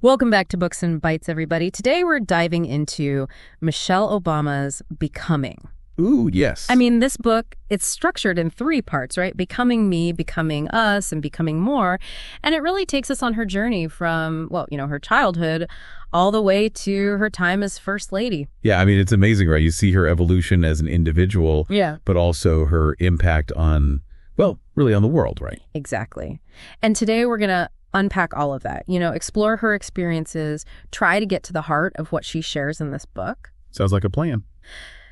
Welcome back to Books and Bites, everybody. Today we're diving into Michelle Obama's Becoming. Ooh, yes. I mean, this book, it's structured in three parts, right? Becoming Me, Becoming Us, and Becoming More. And it really takes us on her journey from, her childhood all the way to her time as First Lady. Yeah, I mean, it's amazing, right? You see her evolution as an individual, but also her impact on, really on the world, right? Exactly. And today we're going to unpack all of that, explore her experiences, try to get to the heart of what she shares in this book. Sounds like a plan.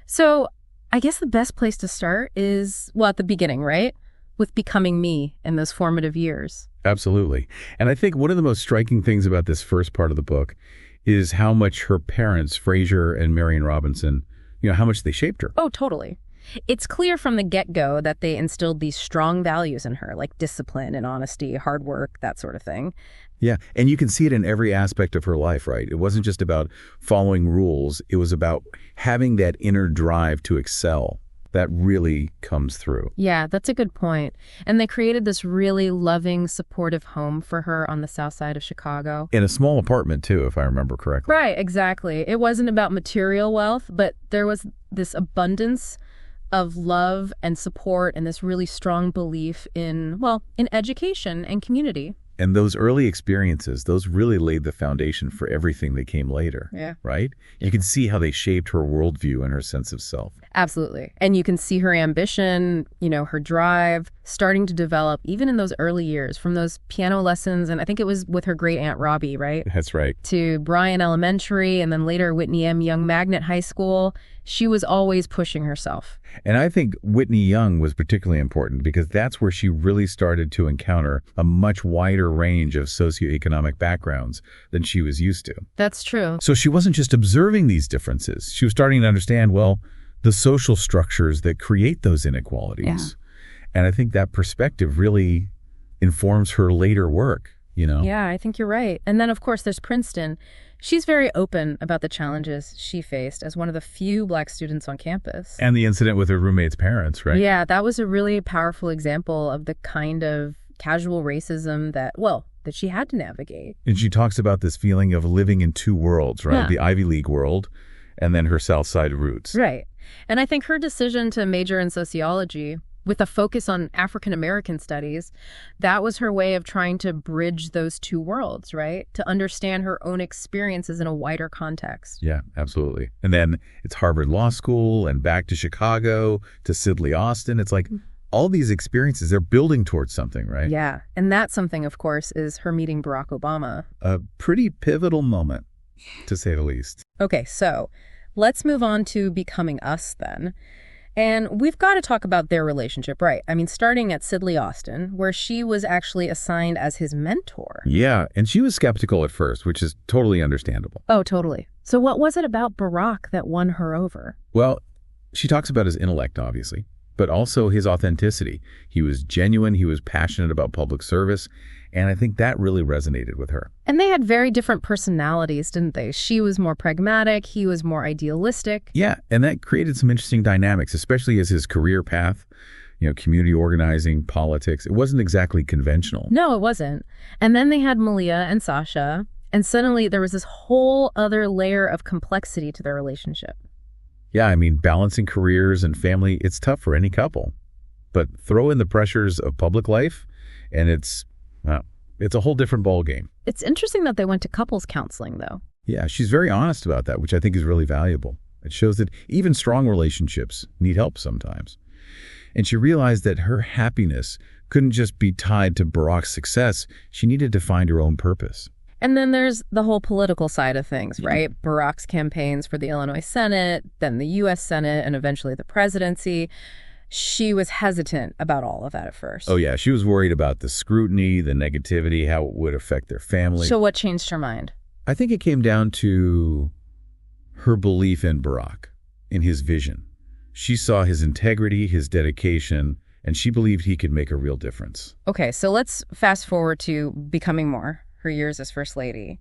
So I guess the best place to start is, at the beginning, right? With becoming me in those formative years. Absolutely. And I think one of the most striking things about this first part of the book is how much her parents, Fraser and Marion Robinson, how much they shaped her. Oh, totally. It's clear from the get-go that they instilled these strong values in her, like discipline and honesty, hard work, that sort of thing. Yeah, and you can see it in every aspect of her life, right? It wasn't just about following rules. It was about having that inner drive to excel that really comes through. Yeah, that's a good point. And they created this really loving, supportive home for her on the south side of Chicago. In a small apartment, too, if I remember correctly. Right, exactly. It wasn't about material wealth, but there was this abundance of love and support and this really strong belief in education and community. And those early experiences, those really laid the foundation for everything that came later. Yeah. Right? You can see how they shaped her worldview and her sense of self. Absolutely. And you can see her ambition, her drive starting to develop even in those early years, from those piano lessons. And I think it was with her great aunt Robbie, right? That's right. To Bryan Elementary and then later Whitney M. Young Magnet High School. She was always pushing herself. And I think Whitney Young was particularly important because that's where she really started to encounter a much wider range of socioeconomic backgrounds than she was used to. That's true. So she wasn't just observing these differences. She was starting to understand, the social structures that create those inequalities. Yeah. And I think that perspective really informs her later work, Yeah, I think you're right. And then, of course, there's Princeton. She's very open about the challenges she faced as one of the few Black students on campus. And the incident with her roommate's parents, right? Yeah, that was a really powerful example of the kind of casual racism that she had to navigate. And she talks about this feeling of living in two worlds, right? Yeah. The Ivy League world and then her South Side roots. Right. And I think her decision to major in sociology with a focus on African American studies, that was her way of trying to bridge those two worlds, right? To understand her own experiences in a wider context. Yeah, absolutely. And then it's Harvard Law School and back to Chicago to Sidley Austin. It's like all these experiences, they're building towards something, right? Yeah. And that something, of course, is her meeting Barack Obama. A pretty pivotal moment, to say the least. Okay, so let's move on to Becoming Us then. And we've got to talk about their relationship, right? I mean, starting at Sidley Austin, where she was actually assigned as his mentor. Yeah, and she was skeptical at first, which is totally understandable. Oh, totally. So what was it about Barack that won her over? Well, she talks about his intellect, obviously, but also his authenticity. He was genuine, he was passionate about public service, and I think that really resonated with her. And they had very different personalities, didn't they? She was more pragmatic, he was more idealistic. Yeah, and that created some interesting dynamics, especially as his career path, community organizing, politics. It wasn't exactly conventional. No, it wasn't. And then they had Malia and Sasha, and suddenly there was this whole other layer of complexity to their relationship. Yeah, I mean, balancing careers and family, it's tough for any couple. But throw in the pressures of public life, and it's a whole different ballgame. It's interesting that they went to couples counseling, though. Yeah, she's very honest about that, which I think is really valuable. It shows that even strong relationships need help sometimes. And she realized that her happiness couldn't just be tied to Barack's success. She needed to find her own purpose. And then there's the whole political side of things, right? Barack's campaigns for the Illinois Senate, then the U.S. Senate, and eventually the presidency. She was hesitant about all of that at first. Oh, yeah. She was worried about the scrutiny, the negativity, how it would affect their family. So what changed her mind? I think it came down to her belief in Barack, in his vision. She saw his integrity, his dedication, and she believed he could make a real difference. Okay, so let's fast forward to Becoming More, her years as First Lady.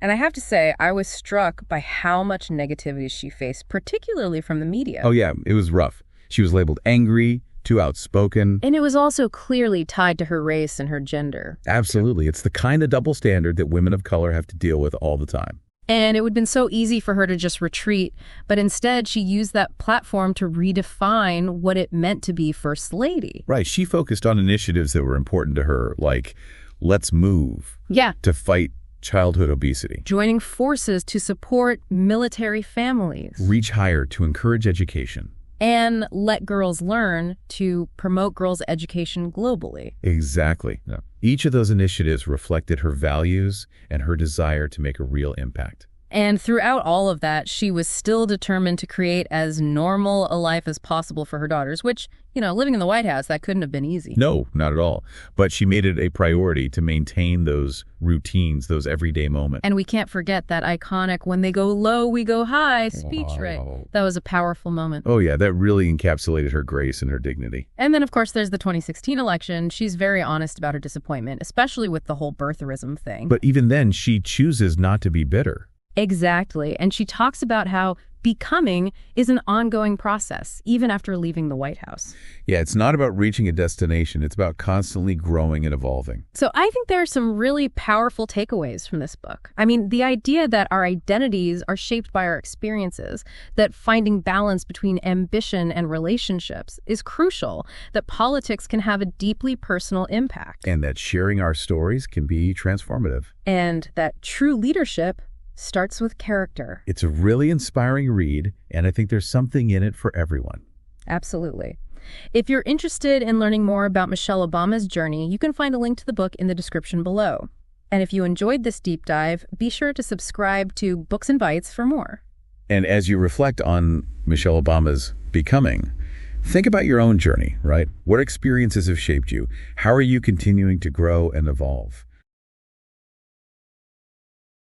And I have to say, I was struck by how much negativity she faced, particularly from the media. Oh, yeah. It was rough. She was labeled angry, too outspoken. And it was also clearly tied to her race and her gender. Absolutely. It's the kind of double standard that women of color have to deal with all the time. And it would have been so easy for her to just retreat, but instead she used that platform to redefine what it meant to be First Lady. Right. She focused on initiatives that were important to her, like Let's Move. Yeah. To fight childhood obesity. Joining forces to support military families. Reach Higher to encourage education. And Let Girls Learn to promote girls' education globally. Exactly. Yeah. Each of those initiatives reflected her values and her desire to make a real impact. And throughout all of that, she was still determined to create as normal a life as possible for her daughters, which, living in the White House, that couldn't have been easy. No, not at all. But she made it a priority to maintain those routines, those everyday moments. And we can't forget that iconic "when they go low, we go high" speech, right? That was a powerful moment. Oh, yeah, that really encapsulated her grace and her dignity. And then, of course, there's the 2016 election. She's very honest about her disappointment, especially with the whole birtherism thing. But even then, she chooses not to be bitter. Exactly. And she talks about how becoming is an ongoing process, even after leaving the White House. Yeah, it's not about reaching a destination. It's about constantly growing and evolving. So I think there are some really powerful takeaways from this book. I mean, the idea that our identities are shaped by our experiences, that finding balance between ambition and relationships is crucial, that politics can have a deeply personal impact. And that sharing our stories can be transformative. And that true leadership starts with character. It's a really inspiring read, and I think there's something in it for everyone. Absolutely. If you're interested in learning more about Michelle Obama's journey, you can find a link to the book in the description below. And if you enjoyed this deep dive, be sure to subscribe to Books and Bites for more. And as you reflect on Michelle Obama's becoming, think about your own journey, right? What experiences have shaped you? How are you continuing to grow and evolve?